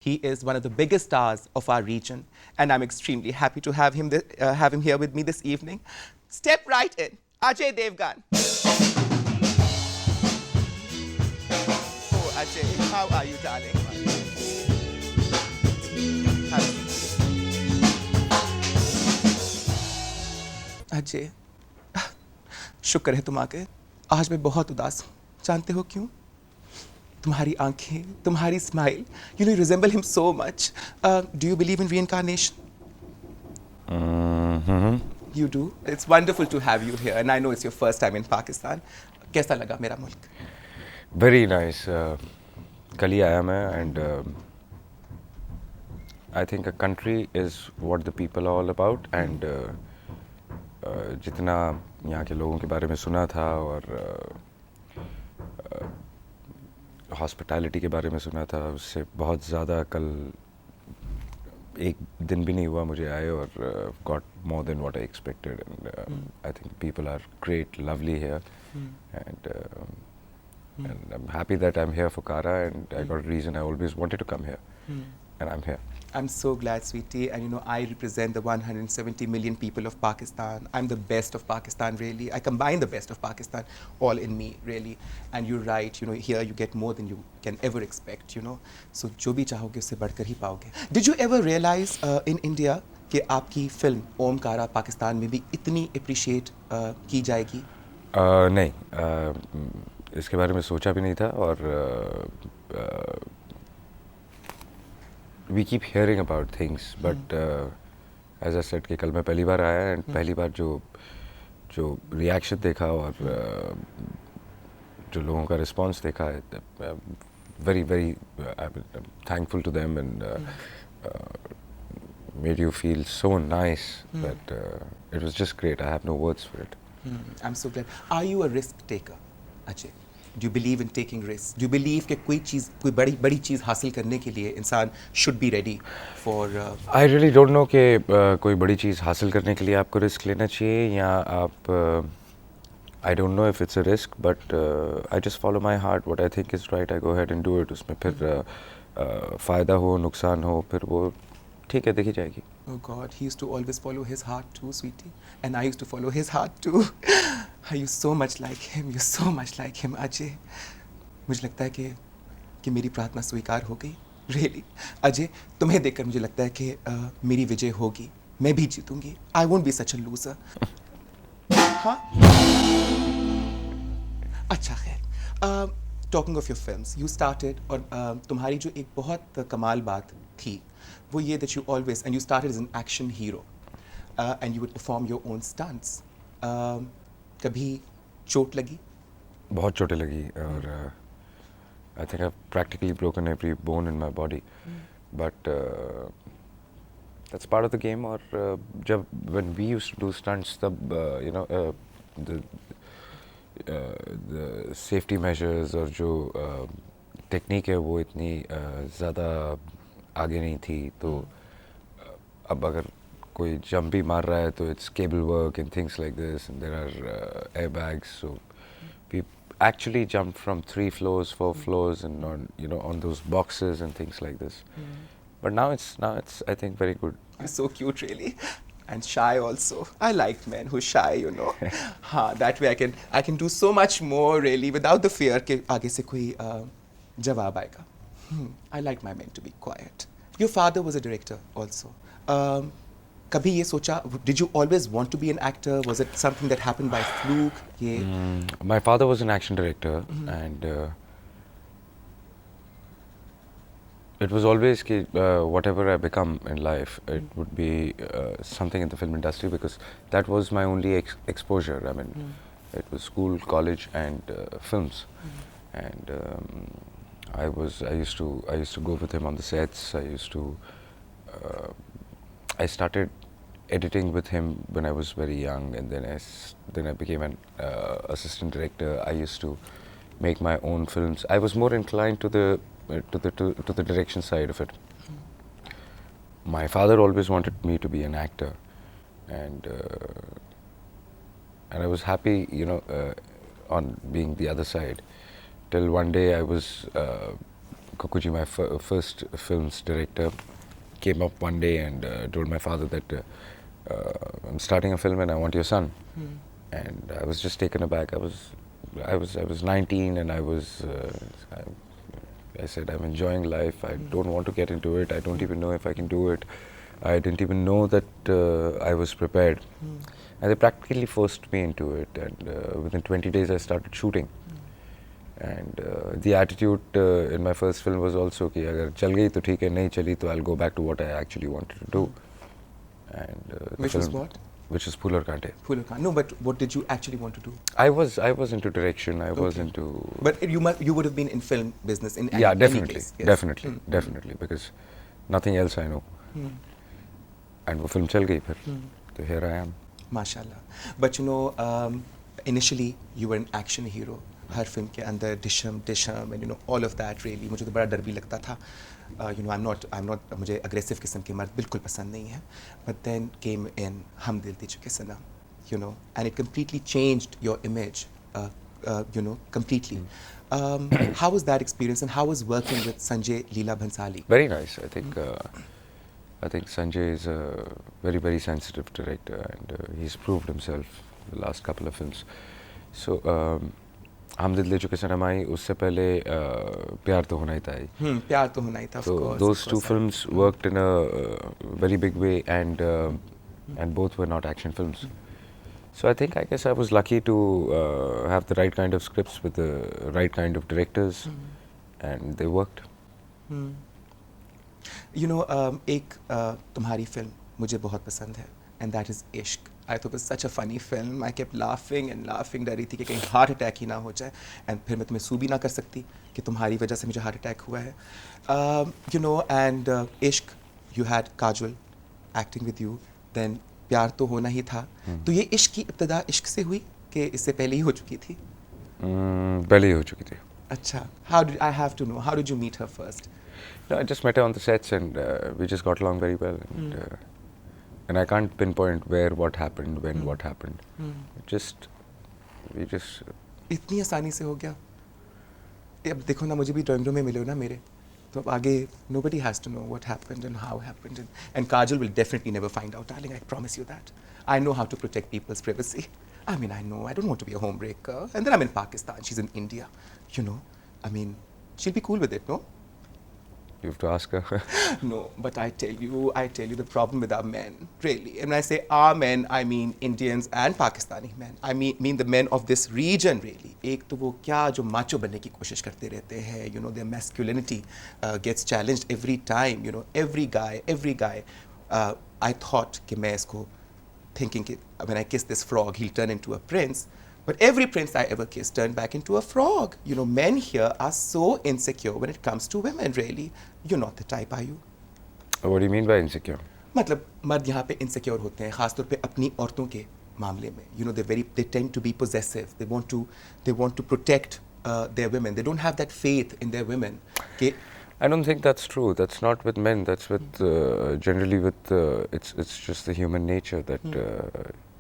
He is one of the biggest stars of our region, and I'm extremely happy to have him here with me this evening. Step right in, Ajay Devgn. Oh, Ajay, how are you, darling? Have a seat. Ajay, शुक्र है तुम आ गए। आज मैं बहुत उदास हूँ। जानते हो क्यों? तुम्हारी आंखें, तुम्हारी smile, you know, you resemble him so much. Do you believe in reincarnation? You do? It's wonderful to have you here, and I know it's your first time in Pakistan. कैसा लगा मेरा मुल्क? Very nice. कल ही आया मैं and I think a country is what the people are all about and जितना यहाँ के लोगों के बारे में सुना था और हॉस्पिटैलिटी के बारे में सुना था उससे बहुत ज़्यादा कल एक दिन भी नहीं हुआ मुझे आए और got more than what I expected and I think people are great, lovely here and I'm happy that I'm here for Kara and I got a reason I always wanted to come here and I'm here. I'm so glad, sweetie. And you know, I represent the 170 million people of Pakistan. I'm the best of Pakistan, really. I combine the best of Pakistan all in me, really. And you're right, you know, here you get more than you can ever expect, you know. So, जो भी चाहोगे उससे बढ़कर ही पाओगे. Did you ever realize in India कि आपकी film Omkara Pakistan में भी इतनी appreciate की जाएगी? नहीं, इसके बारे में सोचा भी नहीं था और we keep hearing about things but as I said कि कल मैं पहली बार आया and पहली बार जो reaction देखा और जो लोगों का response देखा है very very I'm thankful to them and made you feel so nice that it was just great. I have no words for it. I'm so glad. Are you a risk taker, Ajay? Do you believe in taking risks? Do you believe कि कोई बड़ी चीज़ हासिल करने के लिए इंसान should be ready for? I really don't know कि कोई बड़ी चीज़ हासिल करने के लिए आपको रिस्क लेना चाहिए या आप I don't know if it's a risk but I just follow my heart. What I think is right, I go ahead and do it. उसमें फिर फ़ायदा हो नुकसान हो फिर वो ठीक है देखी जाएगी. Oh God, he used to always follow his heart too, sweetie, and I used to follow his heart too. You're so much like him. You're so much like him, Ajay. मुझे लगता है कि मेरी प्रार्थना स्वीकार हो गई. Really, अजय, तुम्हें देखकर मुझे लगता है कि मेरी विजय होगी. मैं भी जीतूंगी. I won't be such a loser. हाँ? अच्छा खैर. Talking of your films, you started और तुम्हारी जो एक बहुत कमाल बात थी वो ये that you always and you started as an action hero and you would perform your own stunts. कभी चोट लगी? बहुत चोटें लगी और I think I've practically broken every bone in my body but that's part of the game और जब when we used to do stunts तब you know the safety measures और जो technique है वो इतनी ज़्यादा आगे नहीं थी तो अब अगर कोई जंप भी मार रहा है तो it's cable work and things like this and there are airbags so we actually jump from 3 floors 4 floors and on you know on those boxes and things like this but now it's I think very good. You're so cute, really, and shy also. I like men who are shy, you know. हाँ, that way I can do so much more, really, without the fear कि आगे से कोई जवाब आएगा. I like my men to be quiet. Your father was a director also. कभी ये सोचा? Did you always want to be an actor? Was it something that happened by fluke? My father was an action director and it was always कि whatever I become in life it would be something in the film industry because that was my only exposure. I mean it was school, college and films and I used to go with him on the sets. I started editing with him when I was very young and then I became an assistant director. I used to make my own films. I was more inclined to the direction side of it. My father always wanted me to be an actor and I was happy, you know, on being the other side till one day I was Kokuji, my first film's director, came up one day and told my father that I'm starting a film and I want your son. And I was just taken aback. I was 19 and I said I'm enjoying life. I don't want to get into it. I don't even know if I can do it. I didn't even know that I was prepared. And they practically forced me into it. And within 20 days, I started shooting. And the attitude in my first film was also कि अगर चल गई तो ठीक है, नहीं चली तो I'll go back to what I actually wanted to do. And which was what? Which is Phool Aur Kaante. Phool Aur Kaante. No, but what did you actually want to do? I was into direction. I was into. But you would have been in film business in yeah, any definitely, case, yes. definitely, because nothing else I know. And वो film चल गई फिर. So here I am. Mashallah. But you know, initially you were an action hero. Her film के अंदर Dishoom and you know all of that really मुझे तो बड़ा डर भी लगता था. You know, I'm not मुझे aggressive किस्म के मर्द बिल्कुल पसंद नहीं है. But then came in हम दिल दे चुके सनम, you know, and it completely changed your image, you know, completely. How was that experience and how was working with Sanjay Leela Bhansali? Very nice. I think Sanjay is a very, very sensitive director, and he's proved himself in the last couple of films. So हम दिल दे चुके सनम आई, उससे पहले प्यार तो होना ही था. प्यार तो होना ही था. So those two films worked in a very big way, and both were not action films. So I guess I was lucky to have the right kind of scripts with the right kind of directors, and they worked. You know, एक तुम्हारी film मुझे बहुत पसंद है, and that is इश्क. I thought it was such a funny film. I kept laughing and laughing. डरी थी कि कहीं हार्ट अटैक ही ना हो जाए. And फिर मैं तुम्हें सू भी ना कर सकती कि तुम्हारी वजह से मुझे हार्ट अटैक हुआ है. You know, and इश्क, you had Kajol acting with you. Then प्यार तो होना ही था. तो ये इश्क की इब्तिदा इश्क से हुई कि इससे पहले ही हो चुकी थी? पहले ही हो चुकी थी. अच्छा. I have to know, how did you meet her first? No, I just met her on the sets, and we just got along very well. And I can't pinpoint where what happened, when what happened. We just. इतनी आसानी से हो गया. अब देखो ना, मुझे भी ड्राइंग रूम में मिले हो ना मेरे, तो अब आगे nobody has to know what happened and how happened. And Kajol will definitely never find out, darling. I promise you that. I know how to protect people's privacy. I mean, I know. I don't want to be a homebreaker. And then I'm in Pakistan. She's in India. You know, I mean, she'll be cool with it, no? You have to ask her. No, but I tell you the problem with our men, really. And when I say our men, I mean Indians and Pakistani men. I mean the men of this region, really. एक तो वो क्या जो macho बनने की कोशिश करते रहते हैं, you know, their masculinity gets challenged every time, you know, every guy. I thought कि मैं इसको thinking कि when I kiss this frog, he'll turn into a prince. But every prince I ever kissed turned back into a frog. You know, men here are so insecure when it comes to women, really. You're not the type, are you? What do you mean by insecure? मतलब मर्द यहाँ पे insecure होते हैं, खासतौर पे अपनी औरतों के मामले में. You know, they tend to be possessive. They want to protect their women. They don't have that faith in their women. I don't think that's true. That's not with men. That's with generally with it's just the human nature that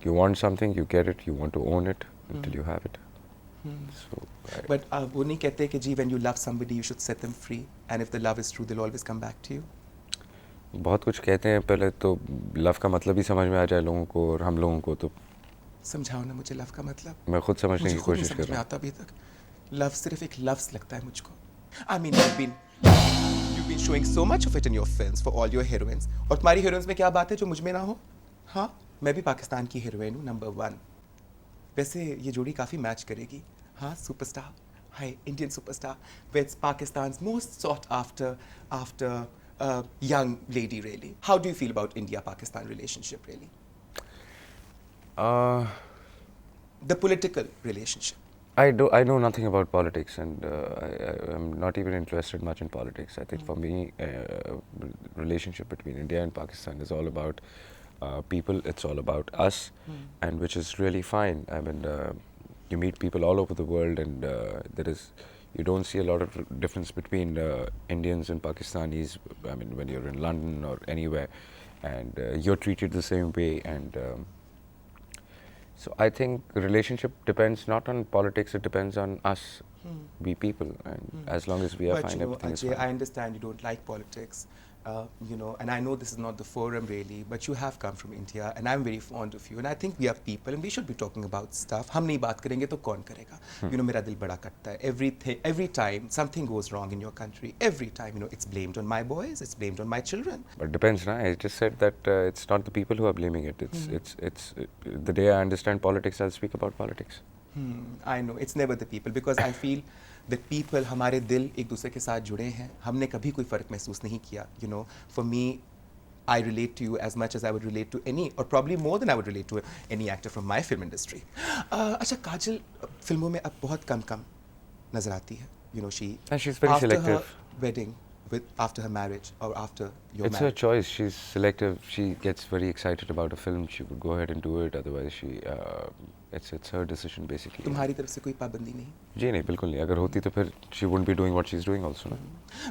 you want something, you get it, you want to own it until you have it. So. But वो नहीं कहते कि जी when you love somebody you should set them free, and if the love is true they'll always come back to you. बहुत कुछ कहते हैं, पहले तो लव का मतलब ही समझ में आ जाए लोगों को, और हम लोगों को तो समझाओ ना मुझे लव का मतलब. मैं खुद समझने की कोशिश कर रहा हूँ. मुझे आता अभी तक. लव सिर्फ एक लफ्ज़ लगता है मुझको. I mean you've been showing so much of it in your films for all your heroines. और तुम्हारी heroines में क्या बात है जो मुझ में ना हो? हाँ, मैं भी पाकिस्तान की heroine हूँ, number 1. वैसे ये जोड़ी काफ़ी मैच करेगी. हाँ, superstar. Hi, Indian superstar. It's Pakistan's most sought after young lady, really. How do you feel about India-Pakistan relationship, really? The political relationship. I know nothing about politics, and I'm not even interested much in politics. I think for me, relationship between India and Pakistan is all about people. It's all about us, and which is really fine. I mean, you meet people all over the world, and you don't see a lot of difference between Indians and Pakistanis. I mean, when you're in London or anywhere, and you're treated the same way, and So I think relationship depends not on politics, it depends on us, we people, and as long as we are But fine, everything is Ajay, fine. I understand you don't like politics, and I know this is not the forum really, but you have come from India, and I'm very fond of you, and I think we are people, and we should be talking about stuff. हम नहीं बात करेंगे तो कौन करेगा? मेरा दिल बड़ा कटता है. Every time something goes wrong in your country, every time, it's blamed on my boys, it's blamed on my children. But depends, na? I just said that it's not the people who are blaming it. It's the day I understand politics, I'll speak about politics. I know it's never the people, because I feel that people, हमारे दिल एक दूसरे के साथ जुड़े हैं. हमने कभी कोई फ़र्क महसूस नहीं किया. For me, I relate to you as much as I would relate to any, or probably more than I would relate to any actor from my film industry. अच्छा, काजल फिल्मों में अब बहुत कम नजर आती है. She And she's very after selective. her wedding, after her marriage, or after your It's her marriage. choice. She's selective. She gets very excited about a film. She would go ahead and do it. Otherwise, it's her decision basically. तुम्हारी तरफ से कोई पाबंदी नहीं? जी नहीं, बिल्कुल नहीं. अगर होती तो फिर she wouldn't be doing what she's doing also, na?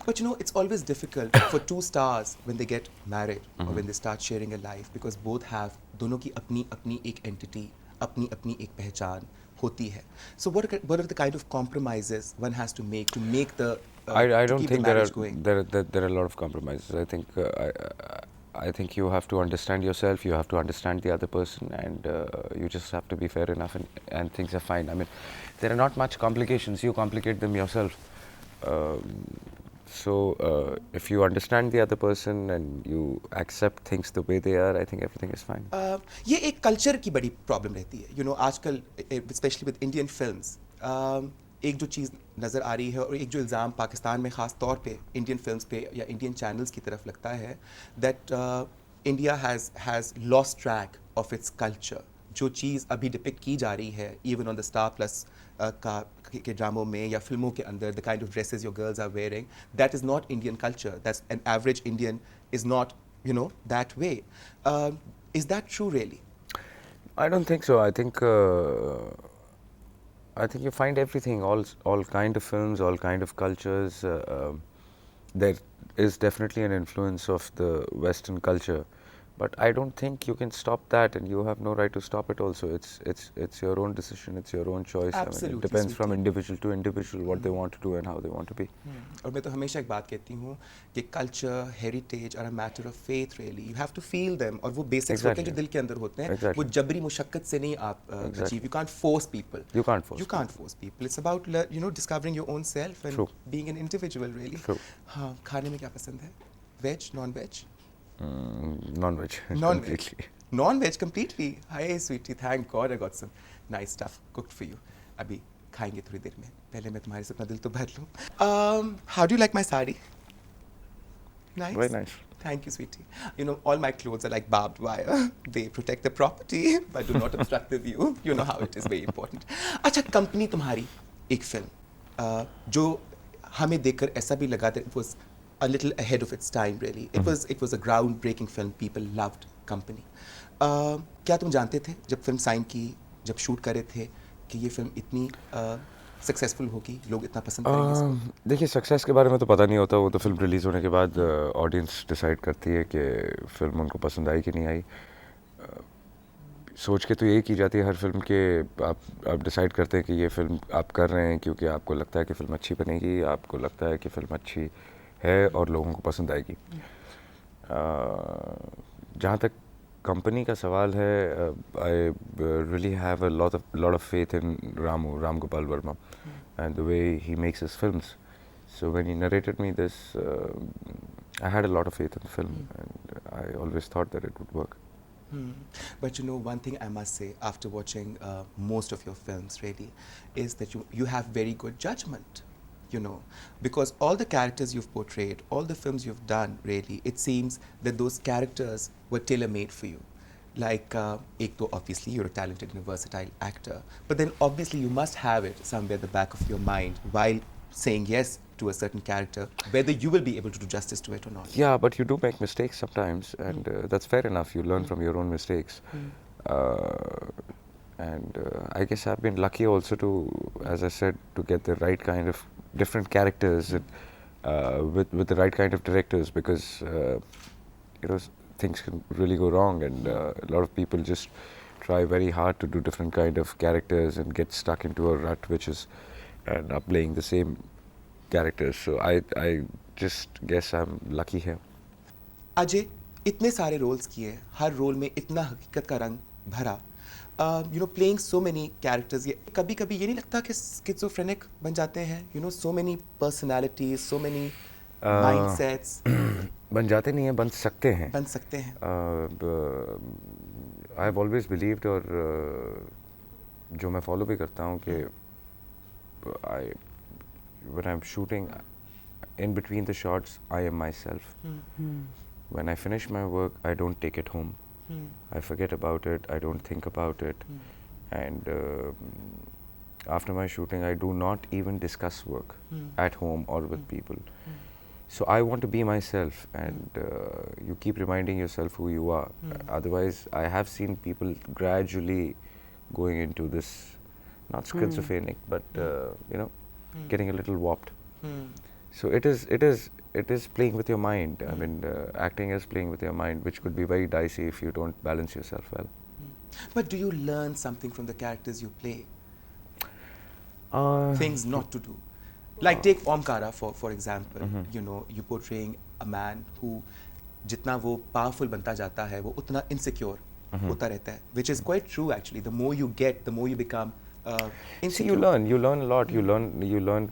But it's always difficult for two stars when they get married or when they start sharing a life, because both have, दोनों की अपनी अपनी एक entity, अपनी अपनी एक पहचान होती है. So what are the kind of compromises one has to make the I to don't keep think the marriage going? there are a lot of compromises. I think you have to understand yourself. You have to understand the other person, and you just have to be fair enough, and things are fine. I mean, there are not much complications. You complicate them yourself. So if you understand the other person and you accept things the way they are, I think everything is fine. ये एक culture की बड़ी problem रहती है. आजकल specially with Indian films, एक जो चीज़ नज़र आ रही है, और एक जो इल्ज़ाम पाकिस्तान में ख़ास तौर पे इंडियन फिल्म्स पे या इंडियन चैनल्स की तरफ लगता है, that India has lost track of its culture. जो चीज़ अभी डिपिक्ट की जा रही है, even on the Star Plus के ड्रामों में या फिल्मों के अंदर, the kind of dresses your girls are wearing, that is not Indian culture. That's an average Indian is not that way. Is that true really? I don't think so. I think you find everything, all kind of films, all kind of cultures. There is definitely an influence of the Western culture, but I don't think you can stop that, and you have no right to stop it. Also, it's your own decision, it's your own choice. Absolutely, I mean, it depends from sweetie. individual to individual what they want to do and how they want to be. और मैं तो हमेशा एक बात कहती हूँ कि culture, heritage are a matter of faith really. You have to feel them, और वो बेसिक्स होते हैं जो Exactly. दिल के अंदर होते हैं. Exactly. वो जबरी मुशक्कत से नहीं आप achieve. You can't force people. You can't force You can't force people. It's about discovering your own self and True. being an individual really. True. हाँ, खाने में क्या पसंद है? Veg, non veg? Non-veg. Non-veg. Completely. Non-veg completely. Hi sweetie, thank God I got some nice stuff cooked for you. अभी खाएंगे थोड़ी देर में. पहले मैं तुम्हारे से अपना दिल तो भर लूँ. How do you like my sari? Nice. Very nice. Thank you, sweetie. All my clothes are like barbed wire. They protect the property, but do not obstruct the view. You know how it is very important. अच्छा, company तुम्हारी एक film जो हमें देखकर ऐसा भी लगा that it was a little ahead of its time really. It was a groundbreaking film. People loved company. क्या तुम जानते थे जब फिल्म साइन की, जब शूट कर रहे थे, कि ये फिल्म इतनी सक्सेसफुल होगी, लोग इतना पसंद करेंगे इसको? देखिए, सक्सेस के बारे में तो पता नहीं होता. वो तो फिल्म रिलीज़ होने के बाद ऑडियंस डिसाइड करती है कि फिल्म उनको पसंद आई कि नहीं आई. सोच के तो यही की जाती है हर फिल्म के, आप डिसाइड करते हैं कि ये फिल्म आप कर रहे हैं क्योंकि आपको लगता है कि फ़िल्म अच्छी बनेगी, आपको लगता है कि फ़िल्म अच्छी है और लोगों को पसंद आएगी. जहाँ तक कंपनी का सवाल है, I really have a lot of faith in Ram Gopal Verma and the way he makes his films. So when he narrated me this, I had a lot of faith in the film, and I always thought that it would work. But one thing I must say after watching most of your films really is that you have very good judgment, because all the characters you've portrayed, all the films you've done really, it seems that those characters were tailor-made for you. Like, ek to obviously you're a talented and a versatile actor, but then obviously you must have it somewhere at the back of your mind while saying yes to a certain character, whether you will be able to do justice to it or not. Yeah, but you do make mistakes sometimes, and that's fair enough. You learn from your own mistakes. And I guess I've been lucky also to, as I said, to get the right kind of different characters with the right kind of directors, because things can really go wrong, and a lot of people just try very hard to do different kind of characters and get stuck into a rut, which is and up playing the same characters. So I just guess I'm lucky here. Ajay, इतने सारे roles किए, हर role में इतना हकीकत का रंग भरा, you know playing so many characters, ये कभी कभी ये नहीं लगता कि स्किज़ोफ्रेनिक बन जाते हैं, you know so many personalities, so many mindsets? बन जाते नहीं हैं, बन सकते हैं. बन सकते हैं. आई हैव ऑलवेज बिलीव्ड, और जो मैं फॉलो भी करता हूँ कि आई when I'm shooting, in between the shots, I am myself. When I finish my work, I don't take it home. I forget about it. I don't think about it. And after my shooting, I do not even discuss work at home or with people. So I want to be myself, and you keep reminding yourself who you are. Otherwise, I have seen people gradually going into this, not schizophrenic, but you know, getting a little warped. So it is playing with your mind. I mean, acting is playing with your mind, which could be very dicey if you don't balance yourself well. But do you learn something from the characters you play? Things not to do. Like take Omkara for example. You know, you portraying a man who जितना वो powerful बनता जाता है, वो उतना insecure होता रहता है, which is quite true actually. The more you get, the more you become See, insecure. you learn a lot. You learn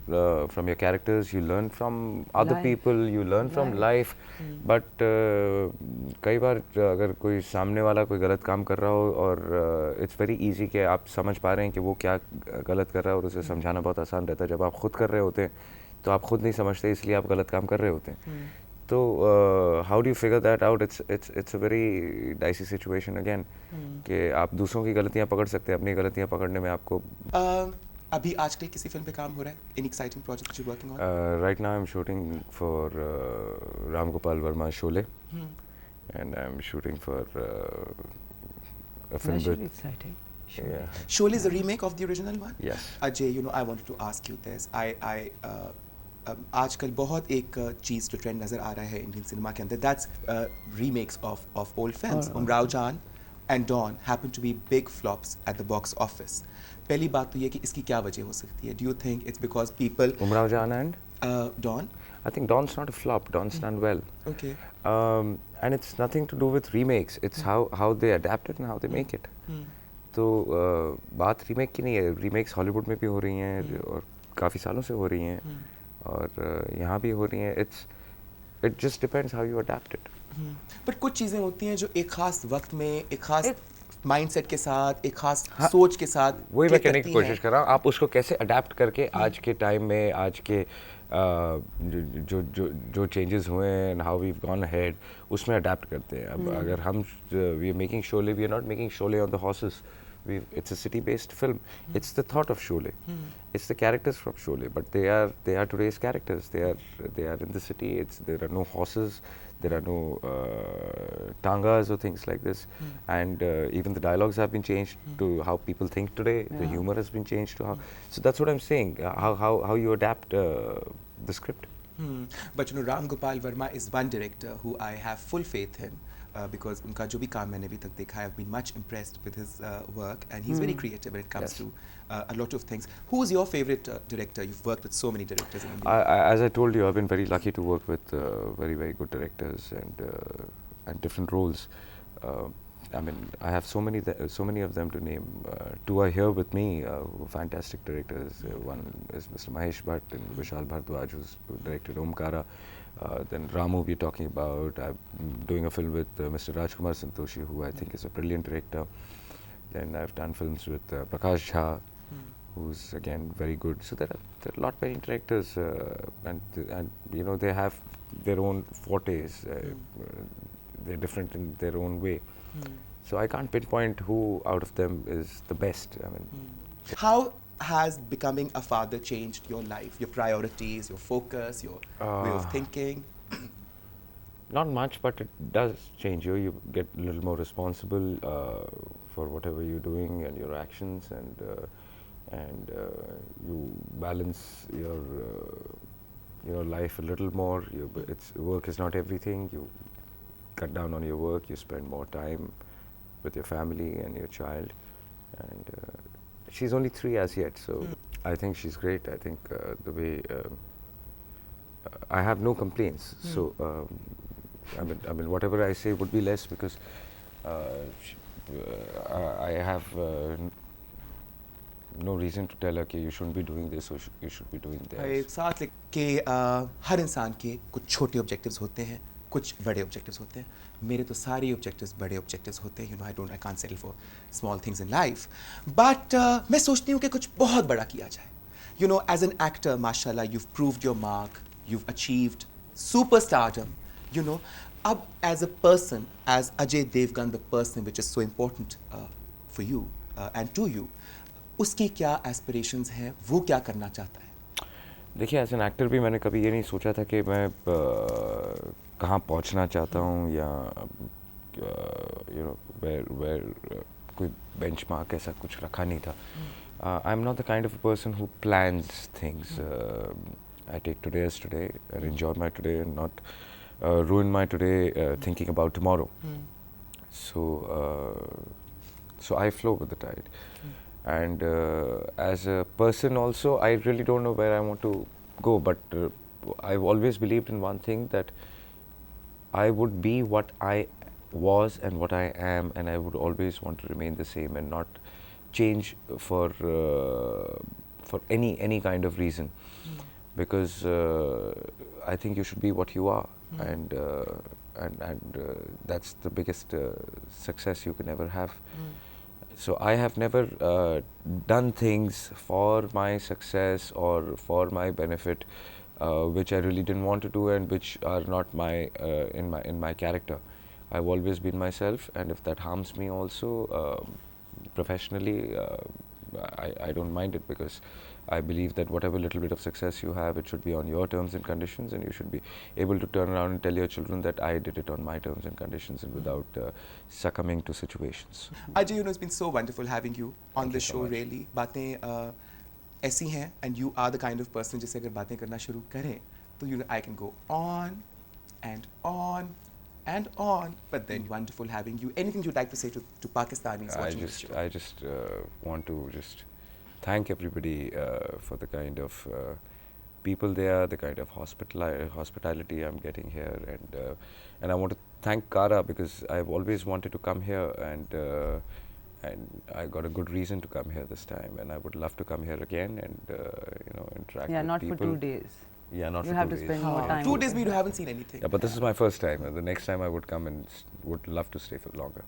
from your characters. You learn from other Life. people. You learn from life. But कई बार अगर कोई सामने वाला कोई गलत काम कर रहा हो, और it's very easy कि आप समझ पा रहे हैं कि वो क्या गलत कर रहा है, और उसे समझाना बहुत आसान रहता है. जब आप खुद कर रहे होते हैं तो आप खुद नहीं समझते, इसलिए आप गलत काम कर रहे होते हैं. तो how do you figure that out? It's a very dicey situation again. कि आप दूसरों की गलतियाँ पकड़ सकते हैं, अपनी गलतियाँ पकड़ने में आपको. अभी आजकल किसी फिल्म पे काम हो रहा है? Any exciting project that you're working on? Right now I'm shooting for Ram Gopal Verma's Sholay, and I'm shooting for a film That's with. really exciting. Yeah. Sholay is a remake of the original one? Yes. Ajay, you know, I wanted to ask you this. आजकल बहुत एक चीज़ जो trend नज़र आ रहा है Indian cinema के अंदर, that's remakes of old films. Umrao Jaan and Don happen to be big flops at the box office. पहली बात तो ये कि इसकी क्या वजह हो सकती है? Do you think it's because people? Umrao Jan and? Don. I think Don's not a flop. Don's done well. Okay. And it's nothing to do with remakes. It's how they adapt it and how they make it. तो बात remake की नहीं है. Remakes Hollywood में भी हो रही हैं, और काफ़ी सालों से हो रही हैं, और यहाँ भी हो रही हैं. It just depends how you adapt it. But कुछ चीज़ें होती हैं जो एक खास वक्त में, एक खास माइंडसेट के साथ, एक खास सोच के साथ वही मैं click कहने की करती कोशिश हैं. कर रहा हूँ. आप उसको कैसे अडेप्ट करके आज के टाइम में, आज के जो चेंजेस हुए हैं and how we gone ahead, उसमें अडेप्ट करते हैं. अब अगर हम we are making Sholay, we are not making Sholay on the horses. It's a city-based film. It's the thought of Sholay. It's the characters from Sholay, but they are today's characters. They are in the city. There are no horses. There are no tangas or things like this. And even the dialogues have been changed to how people think today. The humor has been changed to how. So that's what I'm saying. How you adapt the script. But you know, Ram Gopal Verma is one director who I have full faith in. Because उनका जो भी काम मैंने अभी तक देखा है, I've been much impressed with his work, and he's very creative when it comes to a lot of things. Who's your favorite director? You've worked with so many directors in India. As I told you, I've been very lucky to work with very, very good directors and different roles. I mean, I have so many of them to name. Two are here with me, fantastic directors. One is Mr. Mahesh Bhatt and Vishal Bhardwaj, who directed Omkara. Then Ramu we're talking about. I'm doing a film with Mr. Rajkumar Santoshi, who I think is a brilliant director. Then I've done films with Prakash Jha, who's again very good. So there are a lot many directors, and you know, they have their own fortes. They're different in their own way. So I can't pinpoint who out of them is the best. I mean, How has becoming a father changed your life, your priorities, your focus, your way of thinking? not much, but it does change you. You get a little more responsible for whatever you're doing and your actions, and you balance your life a little more. Work is not everything. You cut down on your work. You spend more time with your family and your child. And she's only 3 as yet, so I think she's great. I think the way I have no complaints. So I mean, whatever I say would be less because sh I have no reason to tell her कि you shouldn't be doing this or you should be doing एक this. साथ कि हर इंसान के कुछ छोटे objectives होते हैं, कुछ बड़े ऑब्जेक्टिव्स होते हैं. मेरे तो सारे ऑब्जेक्टिव्स बड़े ऑब्जेक्टिव्स होते हैं. I can't settle for small things in life. But मैं सोचती हूँ कि कुछ बहुत बड़ा किया जाए. As an actor, mashallah, you've proved your mark, you've achieved superstardom. you know अब as a person, as Ajay Devgn, the person which is so important for you and to you, उसकी क्या aspirations हैं, वो क्या करना चाहता है? देखिए एज एन एक्टर भी मैंने कभी ये नहीं सोचा था कि मैं कहाँ पहुँचना चाहता हूँ या यू नो वेयर कोई बेंचमार्क ऐसा कुछ रखा नहीं था. I am not the kind of person who plans things. I take today as today and enjoy my today and not ruin my today thinking about tomorrow. So so I flow with the tide. And as a person also, I really don't know where I want to go, but I've always believed in one thing, that I would be what I was and what I am, and I would always want to remain the same and not change for any kind of reason. Because I think you should be what you are, and that's the biggest success you can ever have. So I have never done things for my success or for my benefit, which I really didn't want to do and which are not in my character. I've always been myself, and if that harms me also professionally, I don't mind it, because I believe that whatever little bit of success you have, it should be on your terms and conditions, and you should be able to turn around and tell your children that I did it on my terms and conditions and without succumbing to situations. Ajay, it's been so wonderful having you on the show. Really, बातें ऐसी हैं, and you are the kind of person जिसे अगर बातें करना शुरू करें तो I can go on and on and on. But then wonderful having you. Anything you'd like to say to Pakistanis watching this show? I just want to just thank everybody for the kind of people there, the kind of hospitality I'm getting here, and I want to thank Kara, because I've always wanted to come here, and I got a good reason to come here this time, and I would love to come here again and interact with not people. for 2 days. Yeah, not You for have 2 to days. spend more time. 2 days, we haven't seen anything. Yeah, but this is my first time, and the next time I would come and would love to stay for longer.